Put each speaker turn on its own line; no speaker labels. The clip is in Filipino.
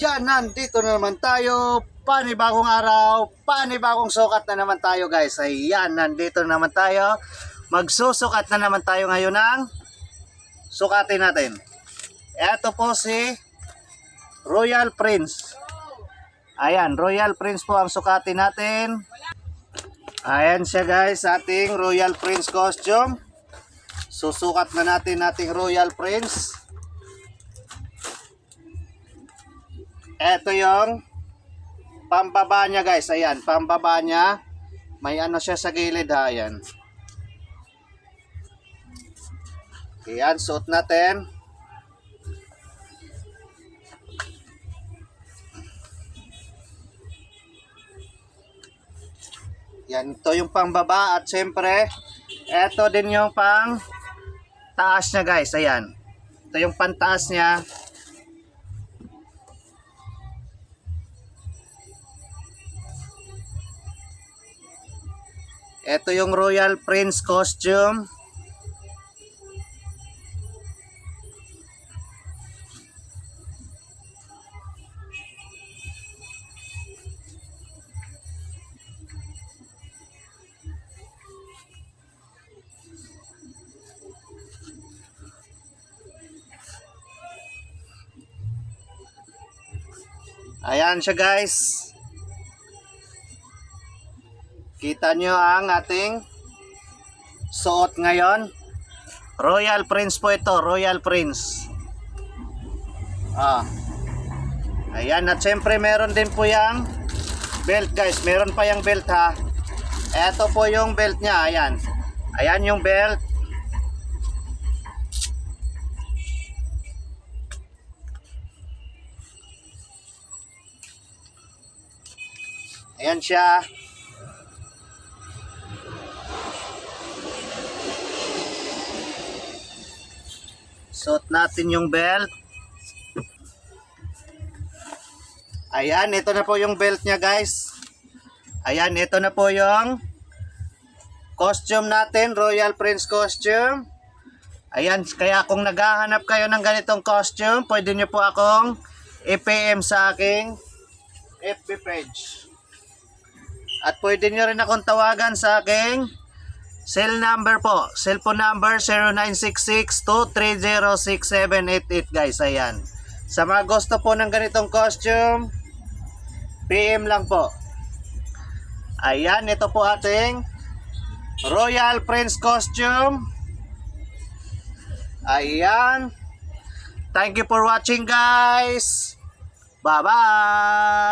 Yan, nandito na naman tayo. Panibagong araw, panibagong sukat na naman tayo guys. Ayan, nandito na naman tayo. Magsusukat na naman tayo ngayon ng sukatin natin. Ito po si Royal Prince. Ayan, Royal Prince po ang sukatin natin. Ayan siya guys, ating Royal Prince costume. Susukat na natin ating Royal Prince. Ito yung pambaba niya guys. Ayan, pambaba niya. May ano siya sa gilid ha. Ayan. Ayan, suot natin. Yan, ito yung pambaba. At syempre, ito din yung pang taas niya guys. Ayan. Ito yung pantaas niya. Ito yung Royal Prince costume. Ayan siya guys. Kita nyo ang ating suot ngayon. Royal Prince po ito. Royal Prince. Ayan. At syempre meron din po yung belt guys. Meron pa yung belt ha. Ito po yung belt niya. Ayan. Ayan yung belt. Ayan siya. Suot natin yung belt. Ayan, ito na po yung belt niya guys. Ayan, ito na po yung costume natin, Royal Prince costume. Ayan, kaya kung naghahanap kayo ng ganitong costume, pwede nyo po akong i-PM sa aking FB page. At pwede nyo rin akong tawagan sa aking cell number po. Cellphone number 0966-230-6788 guys. Ayan. Sa mga gusto po ng ganitong costume, PM lang po. Ayan. Ito po ating Royal Prince costume. Ayan. Thank you for watching guys. Bye-bye.